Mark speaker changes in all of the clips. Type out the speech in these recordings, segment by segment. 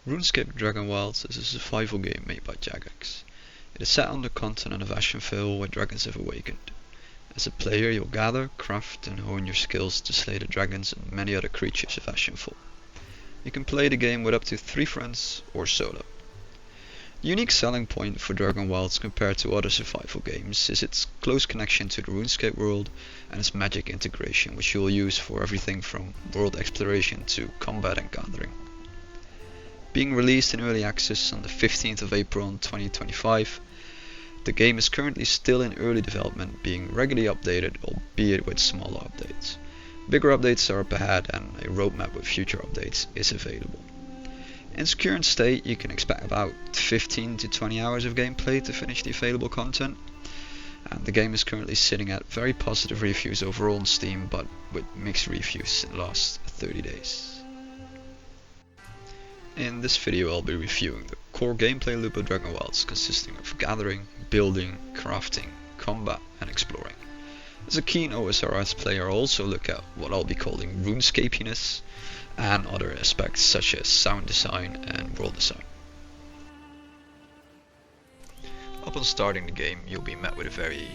Speaker 1: RuneScape Dragonwilds is a survival game made by Jagex. It is set on the continent of Ashenvale where dragons have awakened. As a player you'll gather, craft and hone your skills to slay the dragons and many other creatures of Ashenvale. You can play the game with up to 3 friends or solo. The unique selling point for Dragonwilds compared to other survival games is its close connection to the RuneScape world and its magic integration, which you will use for everything from world exploration to combat and gathering. Being released in early access on the 15th of April 2025, the game is currently still in early development, being regularly updated, albeit with smaller updates. Bigger updates are up ahead and a roadmap with future updates is available. In its current state you can expect about 15 to 20 hours of gameplay to finish the available content, and the game is currently sitting at very positive reviews overall on Steam, but with mixed reviews in the last 30 days. In this video I'll be reviewing the core gameplay loop of Dragonwilds, consisting of gathering, building, crafting, combat and exploring. As a keen OSRS player I'll also look at what I'll be calling Runescapeiness and other aspects such as sound design and world design. Upon starting the game you'll be met with a very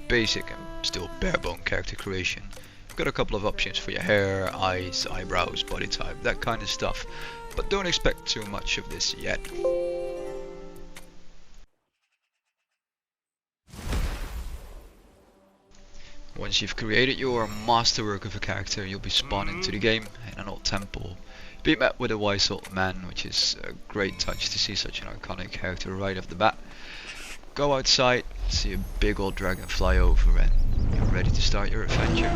Speaker 1: basic and still bare-bone character creation. You've got a couple of options for your hair, eyes, eyebrows, body type, that kind of stuff, but don't expect too much of this yet. Once you've created your masterwork of a character, you'll be spawned into the game in an old temple. Be met with a wise old man, which is a great touch to see such an iconic character right off the bat. Go outside, see a big old dragon fly over and you're ready to start your adventure.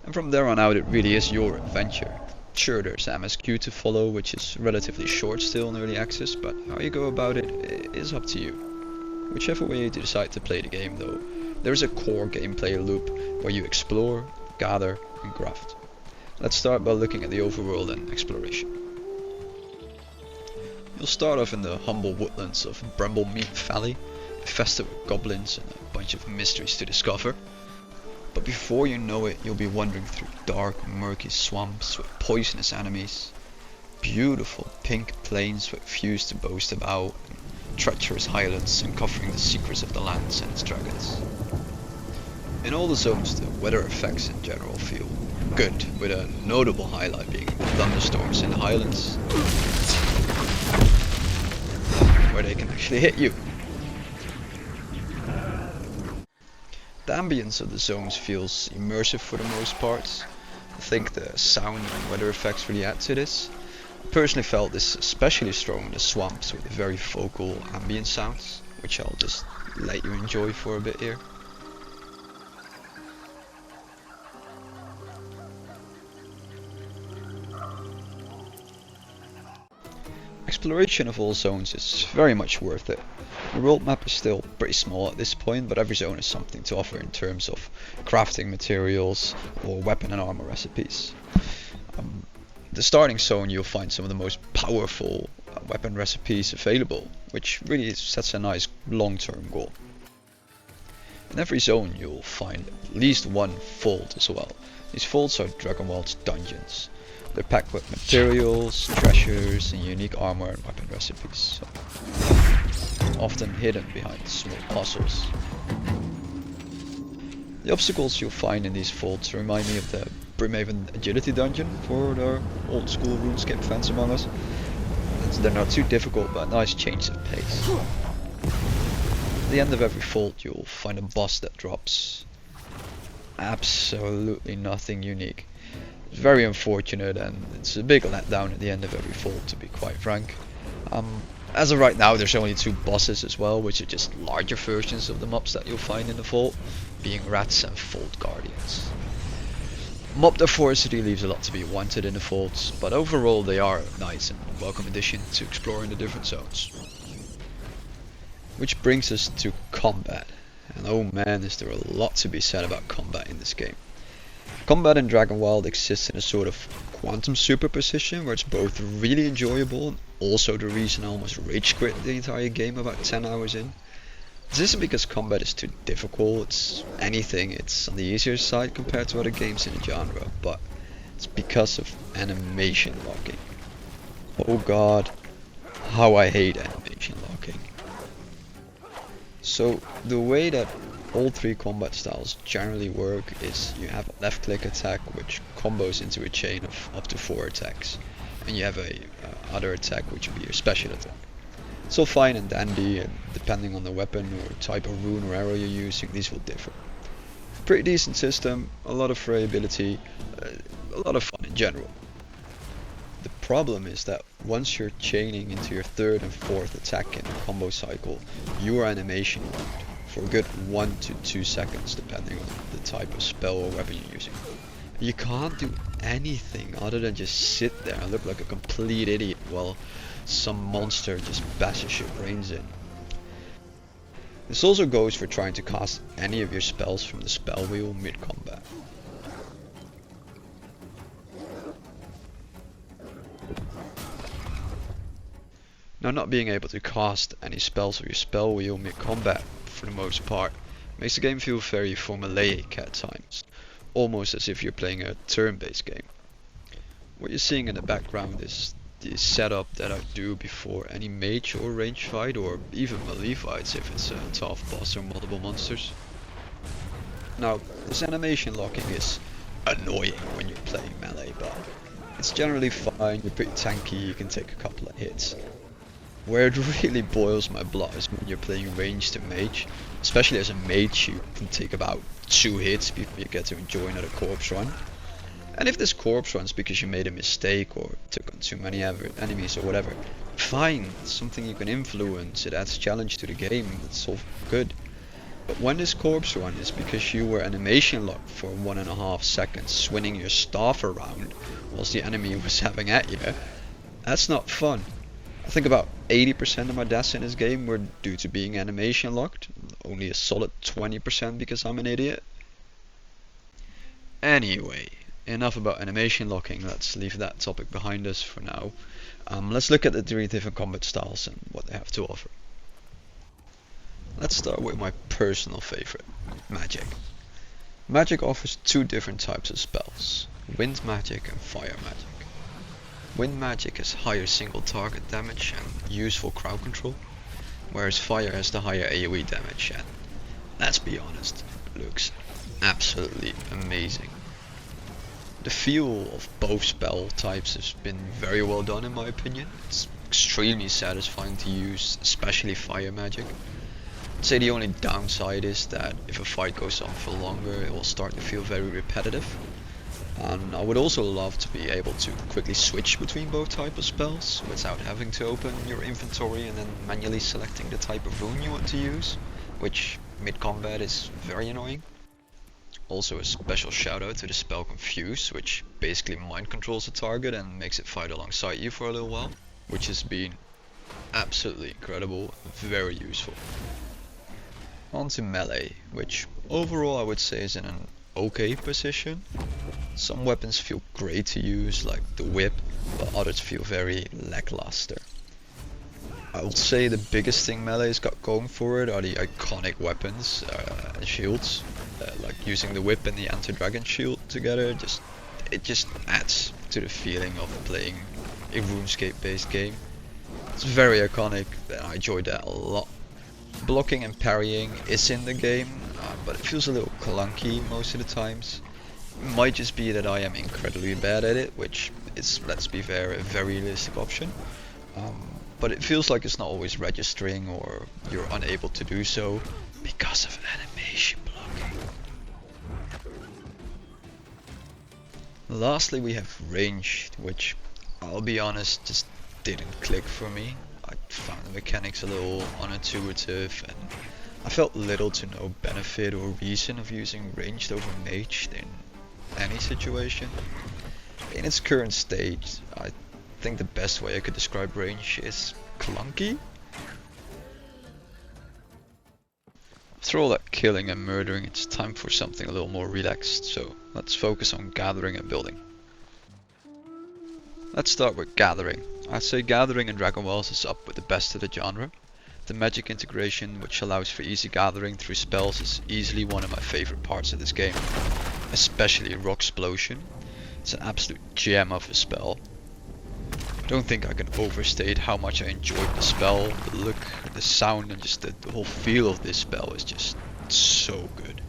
Speaker 1: And from there on out it really is your adventure. Sure, there's MSQ to follow, which is relatively short still in early access, but how you go about it is up to you. Whichever way you decide to play the game though, there's a core gameplay loop where you explore, gather and craft. Let's start by looking at the overworld and exploration. You'll start off in the humble woodlands of Bramblemead Valley, infested with goblins and a bunch of mysteries to discover. But before you know it, you'll be wandering through dark, murky swamps with poisonous enemies, beautiful pink plains with views to boast about, and treacherous highlands uncovering the secrets of the lands and its dragons. In all the zones, the weather effects in general feel good, with a notable highlight being the thunderstorms in the highlands, where they can actually hit you. The ambience of the zones feels immersive for the most part. I think the sound and weather effects really add to this. I personally felt this especially strong in the swamps with the very vocal ambient sounds, which I'll just let you enjoy for a bit here. Exploration of all zones is very much worth it. The world map is still pretty small at this point, but every zone has something to offer in terms of crafting materials or weapon and armor recipes. The starting zone you'll find some of the most powerful weapon recipes available, which really sets a nice long-term goal. In every zone you'll find at least one vault as well. These vaults are Dragonwild's dungeons. They're packed with materials, treasures and unique armor and weapon recipes, often hidden behind small puzzles. The obstacles you'll find in these vaults remind me of the Brimhaven Agility Dungeon for the old school RuneScape fans among us. They're not too difficult, but a nice change of pace. At the end of every vault you'll find a boss that drops absolutely nothing unique. It's very unfortunate and it's a big letdown at the end of every vault, to be quite frank. As of right now there's only 2 bosses as well, which are just larger versions of the mobs that you'll find in the vault, being rats and vault guardians. Mob diversity leaves a lot to be wanted in the vaults, but overall they are a nice and welcome addition to exploring the different zones. Which brings us to combat, and oh man is there a lot to be said about combat in this game. Combat in Dragonwild exists in a sort of quantum superposition where it's both really enjoyable and also the reason I almost rage quit the entire game about 10 hours in. This isn't because combat is too difficult, it's on the easier side compared to other games in the genre, but It's because of animation locking. Oh god, how I hate animation locking. So the way that all three combat styles generally work is you have a left click attack which combos into a chain of up to 4 attacks, and you have a other attack which would be your special attack. It's all fine and dandy, and depending on the weapon or type of rune or arrow you're using, these will differ. Pretty decent system, a lot of variability, a lot of fun in general. The problem is that once you're chaining into your third and fourth attack in a combo cycle, you are animation locked for a good 1 to 2 seconds depending on the type of spell or weapon you're using. You can't do anything other than just sit there and look like a complete idiot while some monster just bashes your brains in. This also goes for trying to cast any of your spells from the spell wheel mid-combat. Now, not being able to cast any spells with your spell wheel mid-combat, for the most part, makes the game feel very formulaic at times, almost as if you're playing a turn-based game. What you're seeing in the background is the setup that I do before any mage or range fight, or even melee fights if it's a tough boss or multiple monsters. Now, this animation locking is annoying when you're playing melee, but it's generally fine, you're pretty tanky, you can take a couple of hits. Where it really boils my blood is when you're playing range to mage, especially as a mage you can take about 2 hits before you get to enjoy another corpse run. And if this corpse run's because you made a mistake or took on too many enemies or whatever, fine, it's something you can influence, it adds challenge to the game, it's all good. But when this corpse run is because you were animation locked for 1.5 seconds swinging your staff around whilst the enemy was having at you, that's not fun. I think about 80% of my deaths in this game were due to being animation locked, only a solid 20% because I'm an idiot. Anyway, enough about animation locking, let's leave that topic behind us for now. Let's look at the 3 different combat styles and what they have to offer. Let's start with my personal favorite, magic. Magic offers 2 different types of spells, wind magic and fire magic. Wind magic has higher single target damage and useful crowd control, whereas fire has the higher AoE damage and, let's be honest, looks absolutely amazing. The feel of both spell types has been very well done in my opinion. It's extremely satisfying to use, especially fire magic. I'd say the only downside is that if a fight goes on for longer it will start to feel very repetitive. And I would also love to be able to quickly switch between both types of spells without having to open your inventory and then manually selecting the type of rune you want to use, which mid-combat is very annoying. Also a special shout out to the spell Confuse, which basically mind controls the target and makes it fight alongside you for a little while, which has been absolutely incredible, very useful. On to melee, which overall I would say is in an okay position. Some weapons feel great to use, like the whip, but others feel very lackluster. I would say the biggest thing melee's got going for it are the iconic weapons and shields. Like using the whip and the anti-dragon shield together, it just adds to the feeling of playing a RuneScape based game. It's very iconic and I enjoyed that a lot. Blocking and parrying is in the game, but it feels a little clunky most of the times. It might just be that I am incredibly bad at it, which is, let's be fair, a very realistic option. But it feels like it's not always registering or you're unable to do so because of animation blocking. Lastly we have ranged, which I'll be honest just didn't click for me. I found the mechanics a little unintuitive and I felt little to no benefit or reason of using ranged over mage in any situation. In its current state, I think the best way I could describe range is clunky. After all that killing and murdering, it's time for something a little more relaxed, so let's focus on gathering and building. Let's start with gathering. I'd say gathering in Dragonwilds is up with the best of the genre. The magic integration, which allows for easy gathering through spells, is easily one of my favorite parts of this game. Especially Rock Explosion. It's an absolute gem of a spell. I don't think I can overstate how much I enjoyed the spell. The look, the sound, and just the whole feel of this spell is just so good.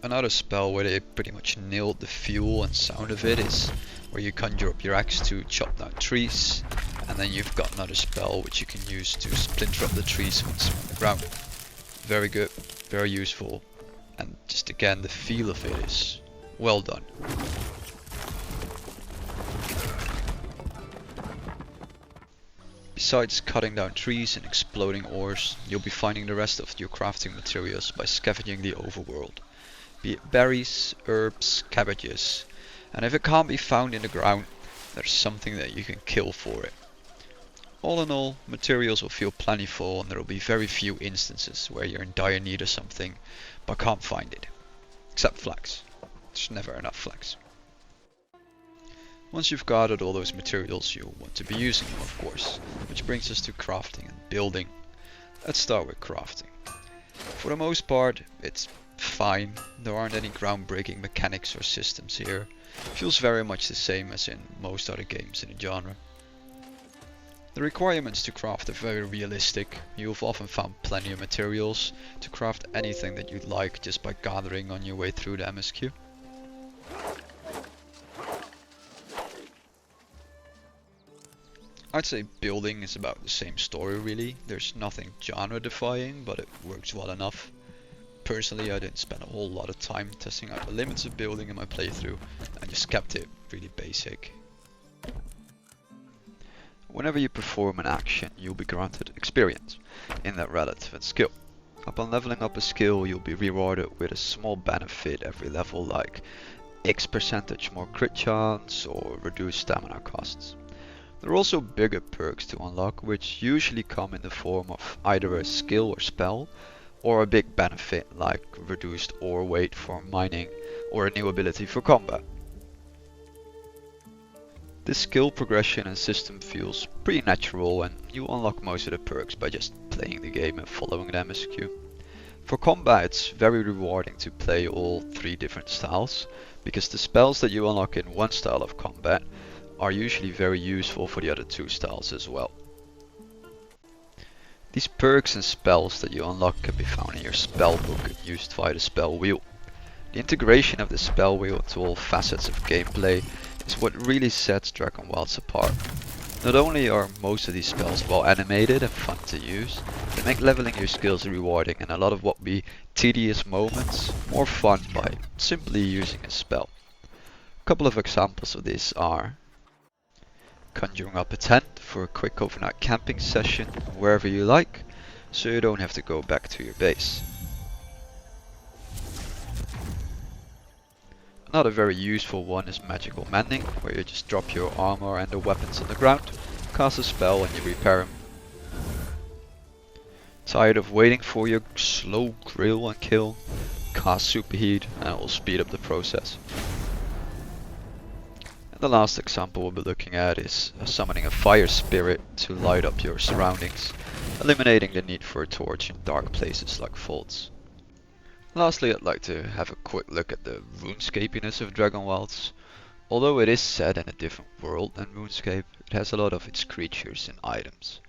Speaker 1: Another spell where they pretty much nailed the feel and sound of it is where you conjure up your axe to chop down trees, and then you've got another spell which you can use to splinter up the trees once they're on the ground. Very good, very useful, and just again the feel of it is well done. Besides cutting down trees and exploding ores, you'll be finding the rest of your crafting materials by scavenging the overworld. Be it berries, herbs, cabbages, and if it can't be found in the ground, there's something that you can kill for it. All in all, materials will feel plentiful and there will be very few instances where you're in dire need of something but can't find it. Except flax. There's never enough flax. Once you've gathered all those materials, you'll want to be using them, of course, which brings us to crafting and building. Let's start with crafting. For the most part, it's fine. There aren't any groundbreaking mechanics or systems here. It feels very much the same as in most other games in the genre. The requirements to craft are very realistic. You've often found plenty of materials to craft anything that you'd like just by gathering on your way through the MSQ. I'd say building is about the same story really. There's nothing genre defying, but it works well enough. Personally, I didn't spend a whole lot of time testing out the limits of building in my playthrough. I just kept it really basic. Whenever you perform an action, you'll be granted experience in that relevant skill. Upon leveling up a skill, you'll be rewarded with a small benefit every level, like X% more crit chance or reduced stamina costs. There are also bigger perks to unlock, which usually come in the form of either a skill or spell, or a big benefit like reduced ore weight for mining or a new ability for combat. This skill progression and system feels pretty natural, and you unlock most of the perks by just playing the game and following the MSQ. For combat, it's very rewarding to play all three different styles, because the spells that you unlock in one style of combat are usually very useful for the other two styles as well. These perks and spells that you unlock can be found in your spell book and used via the spell wheel. The integration of the spell wheel into all facets of gameplay is what really sets Dragonwilds apart. Not only are most of these spells well animated and fun to use, they make leveling your skills rewarding and a lot of what would be tedious moments more fun by simply using a spell. A couple of examples of this are conjuring up a tent for a quick overnight camping session wherever you like, so you don't have to go back to your base. Another very useful one is magical mending, where you just drop your armor and the weapons on the ground, cast a spell and you repair them. Tired of waiting for your slow grill and kill? Cast superheat and it will speed up the process. The last example we'll be looking at is summoning a fire spirit to light up your surroundings, eliminating the need for a torch in dark places like vaults. Lastly, I'd like to have a quick look at the Runescapeiness of Dragonwilds. Although it is set in a different world than RuneScape, it has a lot of its creatures and items.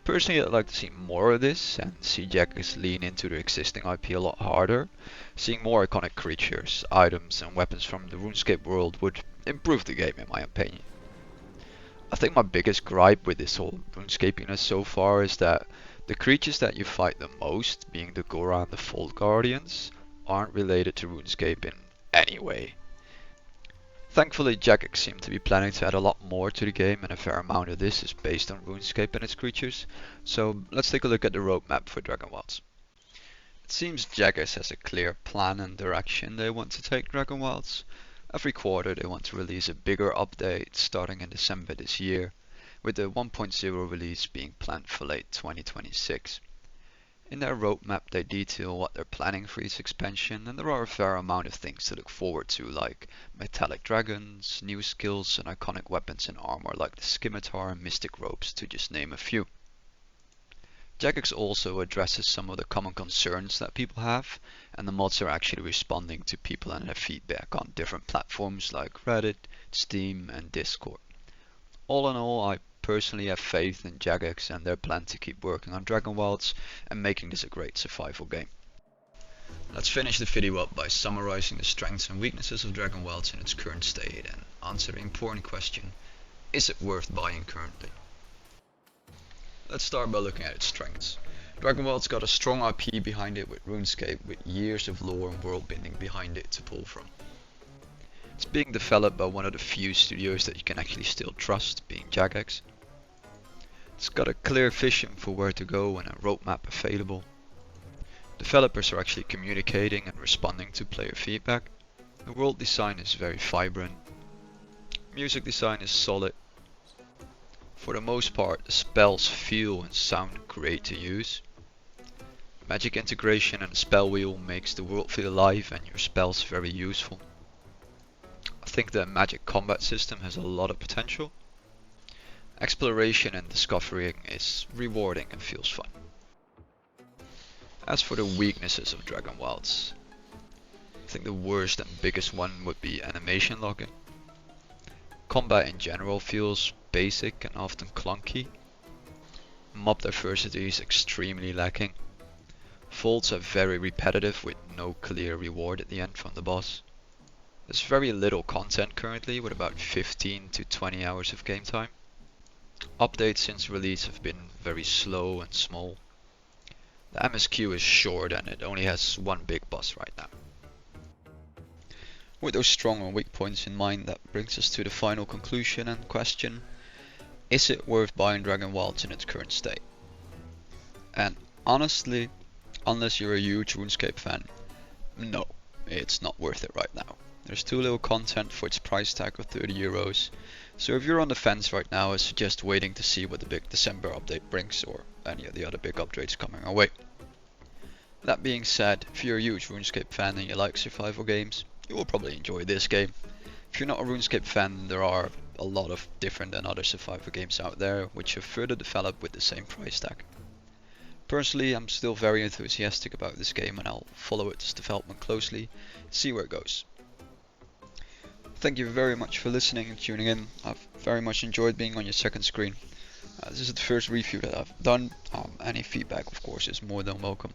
Speaker 1: Personally, I'd like to see more of this and see Jagex lean into the existing IP a lot harder. Seeing more iconic creatures, items and weapons from the RuneScape world would improve the game in my opinion. I think my biggest gripe with this whole RuneScapeiness so far is that the creatures that you fight the most, being the Gora and the Fold Guardians, aren't related to RuneScape in any way. Thankfully, Jagex seemed to be planning to add a lot more to the game, and a fair amount of this is based on RuneScape and its creatures, so let's take a look at the roadmap for Dragonwilds. It seems Jagex has a clear plan and direction they want to take Dragonwilds. Every quarter they want to release a bigger update starting in December this year, with the 1.0 release being planned for late 2026. In their roadmap they detail what they're planning for each expansion, and there are a fair amount of things to look forward to, like metallic dragons, new skills and iconic weapons and armor like the scimitar and mystic ropes, to just name a few. Jagex also addresses some of the common concerns that people have, and the mods are actually responding to people and their feedback on different platforms like Reddit, Steam, and Discord. All in all, I personally have faith in Jagex and their plan to keep working on Dragonwilds and making this a great survival game. Let's finish the video up by summarizing the strengths and weaknesses of Dragonwilds in its current state and answer the important question: is it worth buying currently? Let's start by looking at its strengths. Dragonwild's got a strong IP behind it with RuneScape, with years of lore and world building behind it to pull from. It's being developed by one of the few studios that you can actually still trust, being Jagex. It's got a clear vision for where to go and a roadmap available. Developers are actually communicating and responding to player feedback. The world design is very vibrant. Music design is solid. For the most part, the spells feel and sound great to use. Magic integration and the spell wheel makes the world feel alive and your spells very useful. I think the magic combat system has a lot of potential. Exploration and discovering is rewarding and feels fun. As for the weaknesses of Dragonwilds, I think the worst and biggest one would be animation logging. Combat in general feels basic and often clunky. Mob diversity is extremely lacking. Vaults are very repetitive with no clear reward at the end from the boss. There's very little content currently, with about 15 to 20 hours of game time. Updates since release have been very slow and small. The MSQ is short and it only has one big boss right now. With those strong and weak points in mind, that brings us to the final conclusion and question: is it worth buying Dragonwilds in its current state? And honestly, unless you're a huge RuneScape fan, no, it's not worth it right now. There's too little content for its price tag of €30, so if you're on the fence right now, I suggest waiting to see what the big December update brings, or any of the other big updates coming our way. That being said, if you're a huge RuneScape fan and you like survival games, you will probably enjoy this game. If you're not a RuneScape fan, there are a lot of different and other survival games out there which are further developed with the same price tag. Personally, I'm still very enthusiastic about this game and I'll follow its development closely, see where it goes. Thank you very much for listening and tuning in. I've very much enjoyed being on your second screen. This is the first review that I've done. Any feedback, of course, is more than welcome.